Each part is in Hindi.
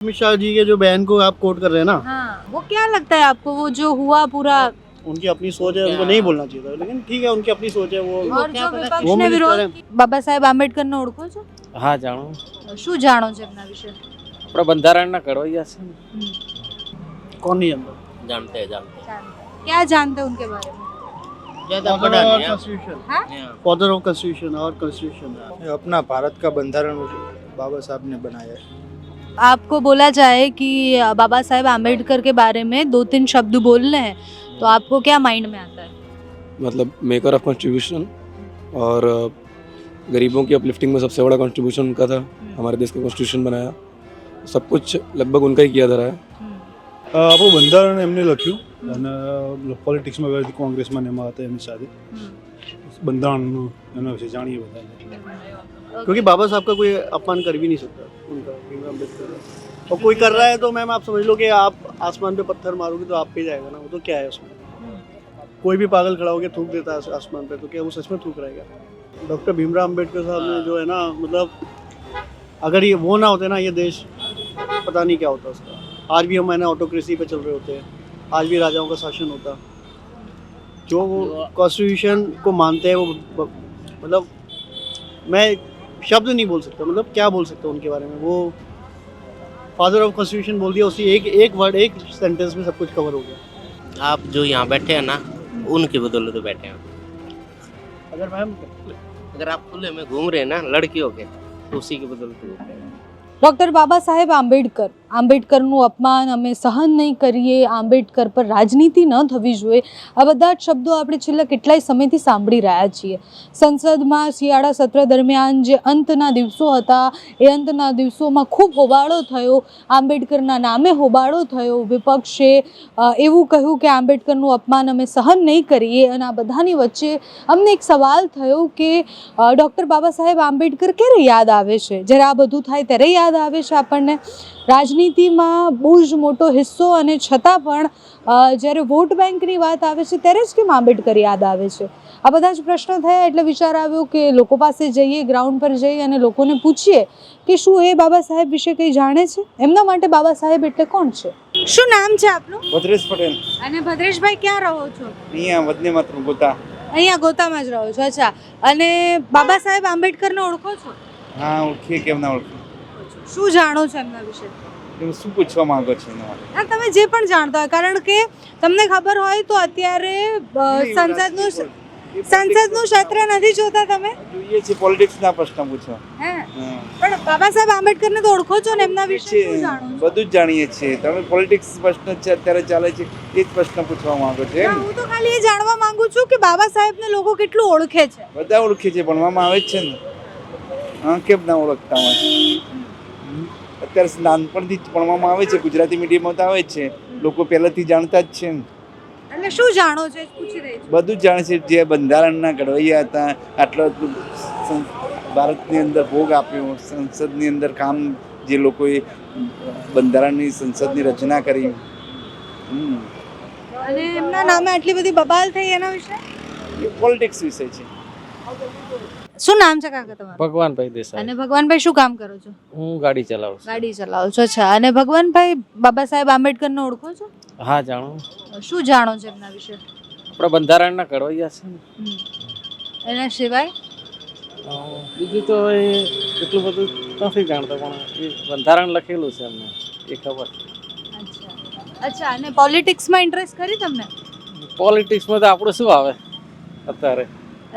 अमित शाह जी के जो बयान को आप कोट कर रहे हैं ना, हाँ, वो क्या लगता है आपको, वो जो हुआ पूरा? उनकी अपनी सोच है, उनको नहीं बोलना चाहिए था, लेकिन ठीक है, उनकी अपनी सोच है। वो और जो विपक्ष वो ने मिनिस्टर विरोध है। बाबा साहेब आंबेडकर ने ओळखो છો? હા જાણો શું જાણો છો એમના વિશે? આપણા બંધારણના ઘડવૈયા છે ને. कौन नहीं जानता? જાણતે જાણતે क्या जानते हैं उनके बारे में? हाँ? फादर ऑफ कॉन्स्टिट्यूशन और कॉन्स्टिट्यूशन। ये अपना भारत का बंधारण बाबा साहब ने बनाया है। आपको बोला जाए कि बाबा साहेब आंबेडकर के बारे में 2-3 शब्द बोलने हैं तो आपको क्या माइंड में आता है? मतलब मेकर ऑफ कॉन्स्टिट्यूशन और गरीबों की अपलिफ्टिंग में सबसे बड़ा कंट्रीब्यूशन उनका था। हमारे देश का कॉन्स्टिट्यूशन बनाया, सब कुछ लगभग उनका ही किया धरा है। આપણું બંધારણ એમને લખ્યું અને પોલિટિક્સમાં વ્યવહારથી કોંગ્રેસમાં ને એમાં હતા એમની સાથે બંધારણનું એના વિશે જાણીએ બધા। क्योंकि बाबा साहब का कोई अपमान कर भी नहीं सकता उनका, भीमराव अम्बेडकर का। और कोई कर रहा है तो मैम आप समझ लो कि आप आसमान पे पत्थर मारोगे तो आप पे जाएगा ना, वो तो क्या है उसमें। कोई भी पागल खड़ा होकर थूक देता है आसमान पे, तो क्या वो सच में थूक रहेगा? डॉक्टर भीमराव अम्बेडकर साहब ने जो है ना, मतलब अगर ये वो ना होते ना, ये देश पता नहीं क्या होता उसका। आज भी हम है ना ऑटोक्रेसी पे चल रहे होते हैं, आज भी राजाओं का शासन होता। जो वो कॉन्स्टिट्यूशन को मानते हैं, वो मतलब मैं शब्द नहीं बोल सकता, मतलब क्या बोल सकता हूँ उनके बारे में। वो फादर ऑफ कॉन्स्टिट्यूशन बोल दिया, उसी एक वर्ड, एक सेंटेंस में सब कुछ कवर हो गया। आप जो यहाँ बैठे हैं ना, उनकी बदौलत तो बैठे हैं। अगर मैम अगर आप खुले में घूम रहे हैं ना लड़कियों के, तो उसी की बदौलत घूम रहे हैं। ડોક્ટર બાબા સાહેબ આંબેડકરનું અપમાન અમે સહન નહીં કરીએ, આંબેડકર પર રાજનીતિ ન થવી જોઈએ, આ બધા જ શબ્દો આપણે છેલ્લા કેટલાય સમયથી સાંભળી રહ્યા છીએ। સંસદમાં શિયાળા સત્ર દરમિયાન જે અંતના દિવસો હતા, એ અંતના દિવસોમાં ખૂબ હોબાળો થયો, આંબેડકરના નામે હોબાળો થયો। વિપક્ષે એવું કહ્યું કે આંબેડકરનું અપમાન અમે સહન નહીં કરીએ, અને આ બધાની વચ્ચે અમને એક સવાલ થયો કે ડૉક્ટર બાબા સાહેબ આંબેડકર ક્યારે યાદ આવે છે? જ્યારે આ બધું થાય ત્યારે યાદ આવે છે આપણને। રાજનીતિમાં બહુ જ મોટો હિસ્સો, અને છતાં પણ જ્યારે વોટ બેંકની વાત આવે છે ત્યારે જ કેમ આંબેડકર યાદ આવે છે? આ બધા જ પ્રશ્નો થયા એટલે વિચાર આવ્યો કે લોકો પાસે જઈએ, ગ્રાઉન્ડ પર જઈએ અને લોકોને પૂછીએ કે શું એ બાબા સાહેબ વિશે કંઈ જાણે છે? એમના માટે બાબા સાહેબ એટલે કોણ છે? શું નામ છે આપનું? ભદ્રેશ પટેલ। અને ભદ્રેશભાઈ ક્યાં રહો છો? અહીંયા વદને માત્ર ગોતા। અહીંયા ગોતામાં જ રહો છો? અચ્છા, અને બાબા સાહેબ આંબેડકરને ઓળખો છો? હા, ઓળખીએ, કેમ ના ઓળખીએ? શું જાણો છો એમના વિશે? તમે શું પૂછવા માંગો છો એના માટે? હા, તમે જે પણ જાણતા હોય, કારણ કે તમને ખબર હોય તો અત્યારે સંસદનું સત્ર નથી જોતા તમે? જોઈએ છે, પોલિટિક્સના પ્રશ્ન પૂછો। હે, પણ બાબા સાહેબ આંબેડકરને તો ઓળખો છો ને, એમના વિશે શું જાણો છો? બધું જ જાણીએ છીએ। તમે પોલિટિક્સ પ્રશ્ન છે અત્યારે ચાલે છે, એ જ પ્રશ્ન પૂછવા માંગો છો એમ? હું તો ખાલી એ જાણવા માંગુ છું કે બાબા સાહેબને લોકો કેટલું ઓળખે છે? બધા ઓળખે છે, ભણવામાં આવે જ છે ને। હા, કેમ ના ઓળખતા હોય? અત્યારે નાનપણથી જ ભણવામાં આવે છે, ગુજરાતી મીડિયમમાં તો આવે જ છે, લોકો પહેલાથી જાણતા જ છે ને। એટલે શું જાણો છો પૂછી રહી છું। બધું જ જાણે છે, જે બંધારણના ઘડવૈયા હતા, આટલો ભારતની અંદર ભોગ આપ્યો, સંસદની અંદર કામ, જે લોકોએ બંધારણની સંસદની રચના કરી, અને એમના નામે આટલી બધી બબાલ થઈ, એના વિશે એ પોલિટિક્સ વિષય છે। શું નામ છે કાકા તમારું? ભગવાનભાઈ દેસાઈ। અને ભગવાનભાઈ શું કામ કરો છો? હું ગાડી ચલાવું છું। ગાડી ચલાવો છો? અચ્છા, અને ભગવાનભાઈ બાબા સાહેબ આંબેડકરને ઓળખો છો? હા જાણો શું જાણો છો એમના વિશે? આપણા બંધારણના ઘડવૈયા છે ને. એના સિવાય બીજું તો એ એટલું બધું નથી જાણતો, પણ એ બંધારણ લખેલું છે એમને, એ ખબર છે। અચ્છા, અને પોલિટિક્સમાં ઇન્ટરેસ્ટ ખરી તમને? પોલિટિક્સમાં તો આપણું શું આવે અત્યારે?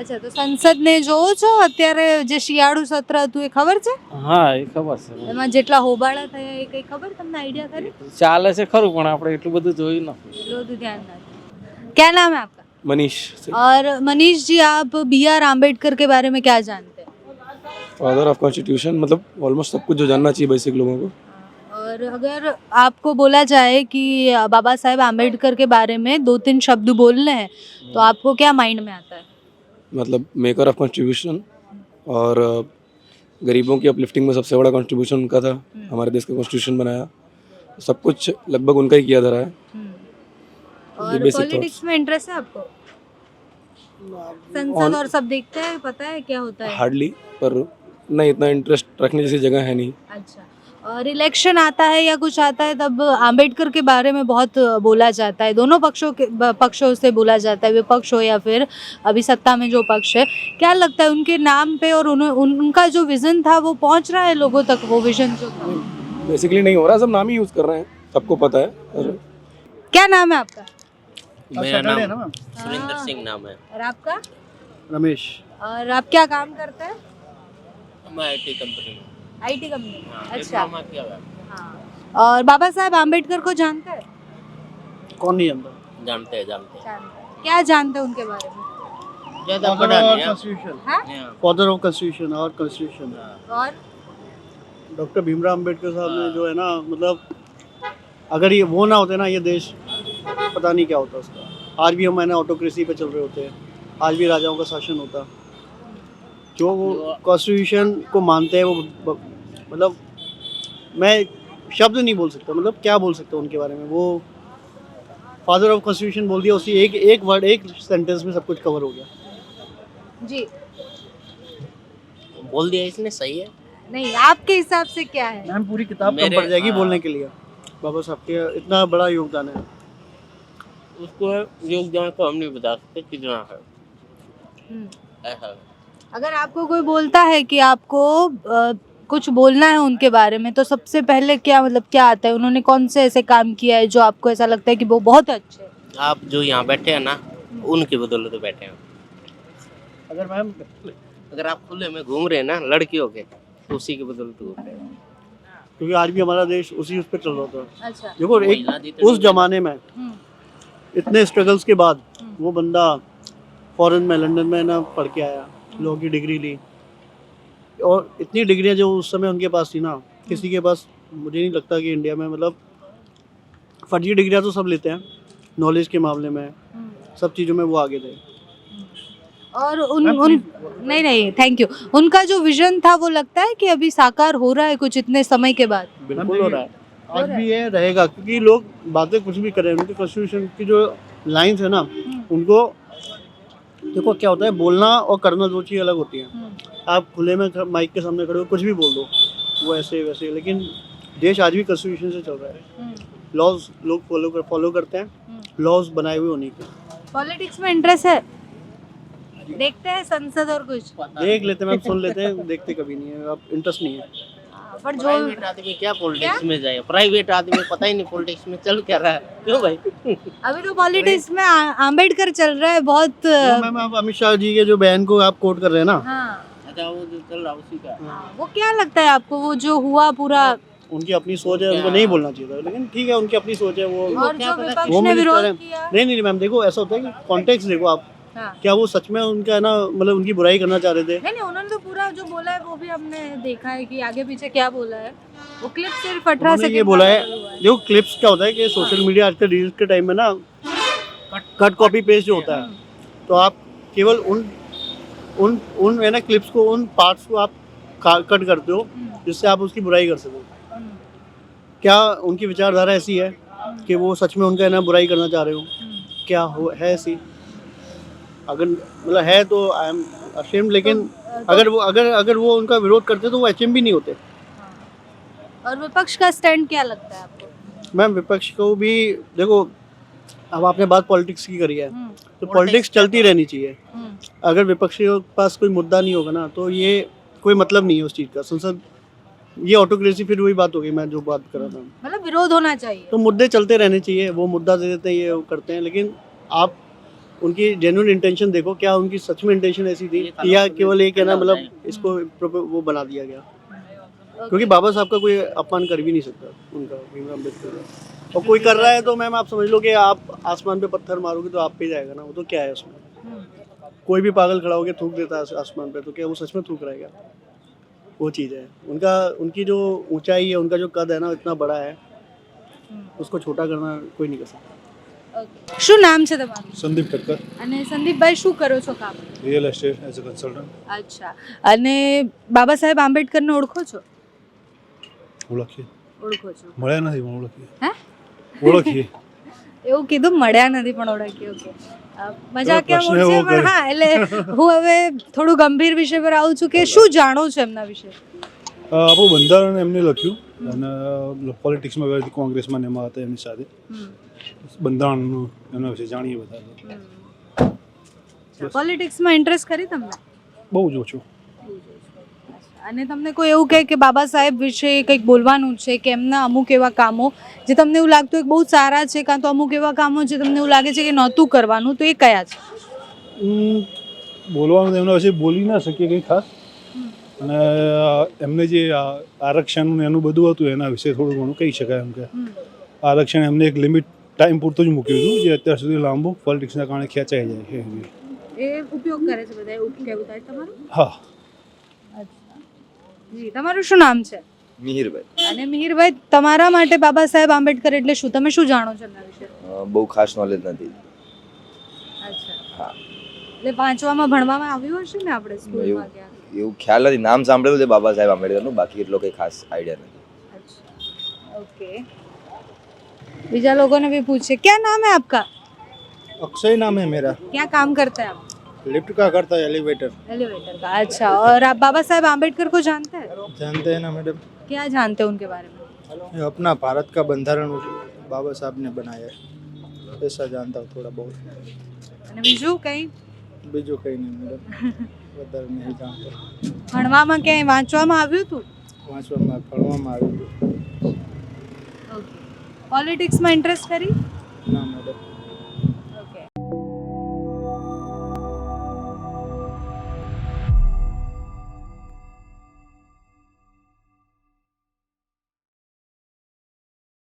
અચ્છા, તો સંસદને જોવો છો અત્યારે? જે શિયાળુ સત્ર હતું એ ખબર છે? હા, એ ખબર છે। એમાં જેટલા હોબાળા થયા એ કઈ ખબર તમને? આઈડિયા ખરી? ચાલે છે ખરું, પણ આપણે એટલું બધું જોયું નથી, એટલું બધું ધ્યાન નથી। क्या नाम है आपका? मनीष और मनीष जी, आप BR आम्बेडकर के बारे में क्या जानते हैं? फादर ऑफ कॉन्स्टिट्यूशन, मतलब ऑलमोस्ट सब कुछ जो जानना चाहिए बेसिक लोगों को। और अगर आपको बोला जाए कि बाबा साहेब आम्बेडकर के बारे में 2-3 शब्द बोलने हैं तो आपको क्या माइंड में आता है? मतलब मेकर ऑफ कॉन्स्टिट्यूशन और गरीबों की अपलिफ्टिंग में सबसे बड़ा कंट्रीब्यूशन उनका था। हमारे देश का कॉन्स्टिट्यूशन बनाया, सब कुछ लगभग उनका ही किया धरा है। और पॉलिटिक्स में इंटरेस्ट है आपको? संसद और सब देखते हैं, पता है क्या होता है? हार्डली, पर नहीं इतना इंटरेस्ट रखने जैसी जगह है नहीं। अच्छा, और इलेक्शन आता है या कुछ आता है तब आम्बेडकर के बारे में बहुत बोला जाता है, दोनों पक्षों से बोला जाता है, विपक्ष हो या फिर अभी सत्ता में जो पक्ष है। क्या लगता है उनके नाम पे और उनका जो विजन था वो पहुंच रहा है लोगों तक, वो विजन जो था? बेसिकली नहीं हो रहा, सब नाम ही यूज़ कर रहे हैं, सबको पता है। क्या नाम है आपका? मेरा सैटरडे है नाम ना मैम? सुरेंद्र सिंह नाम है। और आपका? रमेश। और आप क्या काम करते हैं? मैं आईटी कंपनी में। IT company. अच्छा। डिप्लोमा किया हुआ है। हाँ। और बाबा साहेब आम्बेडकर को जानते हैं? कौन नहीं जानता? जानते हैं क्या जानते हैं उनके बारे में? ज्यादा पढ़ा नहीं है। कॉन्स्टिट्यूशन, हाँ? हाँ। फादर ऑफ कॉन्स्टिट्यूशन और कॉन्स्टिट्यूशन। और डॉक्टर भीमराव अम्बेडकर साहब ने जो है ना, मतलब अगर ये वो ना होते ना, ये देश पता नहीं क्या होता उसका। आज भी हम ऑटोक्रेसी पे चल रहे होते हैं, आज भी राजाओं का शासन होता। जो वो कॉन्स्टिट्यूशन को मानते हैं वो मतलब मैं शब्द नहीं बोल सकता, मतलब क्या बोल सकता हूँ उनके बारे में। वो फादर ऑफ कॉन्स्टिट्यूशन बोल दिया, उसी एक वर्ड, एक सेंटेंस में सब कुछ कवर हो गया। जी बोल दिया इसने, सही है। नहीं, आपके हिसाब से क्या है? मैम पूरी किताब कम मेरे- पड़ जाएगी हाँ। बोलने के लिए। बाबा साहब के इतना बड़ा योगदान है। उसको योगदान तो हम नहीं बता सकते कितना है। हम्म। ऐसा है। अगर आपको कोई बोलता है कि आपको कुछ बोलना है उनके बारे में, तो सबसे पहले क्या मतलब क्या आता है? उन्होंने कौन से ऐसे काम किया है जो आपको ऐसा लगता है कि वो बहुत अच्छे हैं? आप जो यहाँ बैठे हैं ना, उनकी बदौलत बैठे हैं। अगर मैम अगर आप खुले में घूम रहे हैं ना लड़कियों के, तो उसी की बदौलत घूम रहे हैं। क्योंकि आज भी हमारा देश उसी उस पर चल रहा था। अच्छा। देखो वही एक ना दी तो उस जमाने में इतने स्ट्रगल्स के बाद वो बंदा फॉरेन में, लंदन में ना पढ़ के आया, लॉ की डिग्री ली, और इतनी डिग्रियां जो उस समय उनके पास थी ना, किसी के पास मुझे नहीं लगता कि इंडिया में, मतलब फर्जी डिग्रियां तो सब लेते हैं, नॉलेज के मामले में सब चीज़ों में वो आगे थे। और नहीं थैंक यू। उनका जो विजन था वो लगता है कि अभी साकार हो रहा है कुछ इतने समय के बाद? बिल्कुल हो रहा है। आज भी ये रहेगा, क्योंकि लोग बातें कुछ भी करें, उनके कॉन्स्टिट्यूशन की जो लाइंस है ना, उनको देखो क्या होता है, बोलना और करना दो चीज़ अलग होती हैं। आप खुले में माइक के सामने खड़े हो कुछ भी बोल दो, वो ऐसे वैसे, लेकिन देश आज भी कॉन्स्टिट्यूशन से चल रहा है। लॉज लोग फॉलो करते हैं, लॉज बनाए हुए होने के। पॉलिटिक्स में इंटरेस्ट है? देखते हैं संसद और कुछ? देख लेते हैं मैम, सुन लेते हैं, देखते कभी नहीं है। अब इंटरेस्ट नहीं है। पर जो प्राइवेट आदमी क्या पॉलिटिक्स में जाएगा? प्राइवेट आदमी पता ही नहीं पॉलिटिक्स में चल क्या रहा है। क्यों भाई? अभी तो पॉलिटिक्स में आम्बेडकर चल रहा है बहुत। तो मैम आप अमित शाह जी के जो बयान को आप कोट कर रहे हैं ना, हाँ, अच्छा, वो जो चल रहा है उसी का। वो क्या लगता है आपको, वो जो हुआ पूरा? उनकी अपनी सोच है, उनको नहीं बोलना चाहिए था, लेकिन ठीक है, उनकी अपनी सोच है। वो और जो विपक्ष वो ने मिनिस्टर विरोध है। किया? नहीं मैम, देखो ऐसा होता है कि कॉन्टेक्स्ट देखो आप, हाँ। क्या वो सच में उनका है ना, मतलब उनकी बुराई करना चाह रहे थे? नहीं, उन्होंने तो पूरा जो बोला है वो भी हमने देखा है कि आगे पीछे क्या बोला है। वो क्लिप सिर्फ 18 उन्होंने सेकंड ये बोला है, का हुआ है। देखो क्लिप्स क्या होता है कि सोशल मीडिया आजकल रील्स के टाइम में ना कट कॉपी पेस्ट जो होता है, तो आप केवल उन है ना क्लिप्स को, उन पार्ट्स को आप कट करते हो जिससे आप उसकी बुराई कर सको। क्या उनकी विचारधारा ऐसी है कि वो सच में उनका है ना बुराई करना चाह रहे हो? क्या हो है ऐसी? अगर मतलब है तो आई एम अशेम्ड, लेकिन अगर वो उनका विरोध करते तो वो एचएम भी नहीं होते। और विपक्ष का स्टैंड क्या लगता है आपको? मैम विपक्ष को भी देखो, अब आपने बात पॉलिटिक्स की करी है, तो पॉलिटिक्स चलती रहनी चाहिए। अगर विपक्ष के पास कोई मुद्दा नहीं होगा ना, तो ये कोई मतलब नहीं है उस चीज़ का। संसद ये ऑटोक्रेसी, फिर वही बात होगी मैं जो बात कर रहा था। मतलब विरोध होना चाहिए। तो मुद्दे चलते रहने चाहिए, वो मुद्दा दे देते हैं, ये वो करते हैं, लेकिन आप उनकी जेन्युइन इंटेंशन देखो, क्या उनकी सच में इंटेंशन ऐसी थी या केवल एक है ना, मतलब इसको वो बना दिया गया। क्योंकि बाबा साहब का कोई अपमान कर भी नहीं सकता उनका, भीमराव अम्बेडकर का। और कोई कर रहा है तो मैम आप समझ लो कि आप आसमान पे पत्थर मारोगे तो आप पे जाएगा ना, वो तो क्या है उसमें। कोई भी पागल खड़ा होकर थूक देता है आसमान पे, तो क्या वो सच में थूक रहेगा? वो चीज़ है उनकी जो ऊंचाई है, उनका जो कद है ना, इतना बड़ा है, उसको छोटा करना कोई नहीं कर सकता। શું નામ છે તમારું? સંદીપ ઠક્કર, અને સંદીપભાઈ શું કરો છો કામ? Real estate as a consultant. અચ્છા, અને બાબા સાહેબ આંબેડકરને ઓળખો છો? ઓળખીએ, ઓળખો છો? મળ્યા નથી પણ ઓળખીએ. હે? ઓળખીએ. એવું કીધું, મળ્યા નથી પણ ઓળખી. ઓકે, મજાકિયા પ્રશ્ન મૂડ છે, એવો પણ કરે. હા, એટલે હું હવે થોડું ગંભીર વિષય પર આવું છું કે શું જાણો છો એમના વિશે? આપણું બંધારણ એમને લખ્યું અને પોલિટિક્સમાં કોંગ્રેસમાં ને એમાં હતા એમની સાથે બંધારણનું એમના વિશે જાણીએ બધા પોલિટિક્સમાં ઇન્ટરેસ્ટ ખરી તમને બહુ જ ઓછું. અને તમને કોઈ એવું કહે કે બાબા સાહેબ વિશે કંઈક બોલવાનું છે કે એમના અમુક એવા કામો જે તમને એવું લાગતું હોય કે બહુ સારા છે, કાં તો અમુક એવા કામો જે તમને એવું લાગે છે કે નહોતું કરવાનું, તો એ કયા છે? બોલવાનું એમના વિશે બોલી ના શકીએ કંઈ ખાસ, અને એમને જે આરક્ષણ એનું બધું હતું એના વિશે થોડું ઘણું કહી શકાય. એમ કે આરક્ષણ એમને એક લિમિટ ટાઈમ પૂરતું જ મૂક્યું હતું, જે અત્યાર સુધી લાંબુ પોલિટિક્સના કારણે ખેંચાઈ જાય છે. એ ઉપયોગ કરે છે બધા, એવું કહેવું થાય તમારું? હા. અચ્છા જી, તમારું શું નામ છે? મિહિરભાઈ. અને મિહિરભાઈ, તમારા માટે બાબા સાહેબ આંબેડકર એટલે શું? તમે શું જાણો છો એમના વિશે? બહુ ખાસ નોલેજ નથી. અચ્છા, હા. એટલે વાંચવામાં ભણવામાં આવ્યું હશે ને આપણે સ્કૂલમાં ગયા? એવું ખ્યાલ નથી, નામ સાંભળેલું છે બાબા સાહેબ આંબેડકરનું, બાકી એટલો કંઈ ખાસ આઈડિયા નથી. अच्छा ओके, बीजा लोगों ने भी पूछे क्या नाम है आपका? अक्षय नाम है मेरा, क्या काम करता है आप? लिफ्ट का करता है, एलिवेटर एलिवेटर का। अच्छा, और आप बाबा साहेब आम्बेडकर को जानते हैं? जानते हैं ना मैडम? क्या जानते हैं उनके बारे में? ये अपना भारत का बंधारण बाबा साहब ने बनाया है, ऐसा जानता हूँ थोड़ा बहुत, અને બીજું કંઈ? બીજું કંઈ નહીં મેડમ, વધારે નહીં જાણતો. ભણવામાં ક્યાંય વાંચવામાં આવ્યું હતું? વાંચવામાં ભણવામાં આવ્યું હતું ઓકે. પોલિટિક્સમાં ઇન્ટરેસ્ટ કરી? ના મેડમ.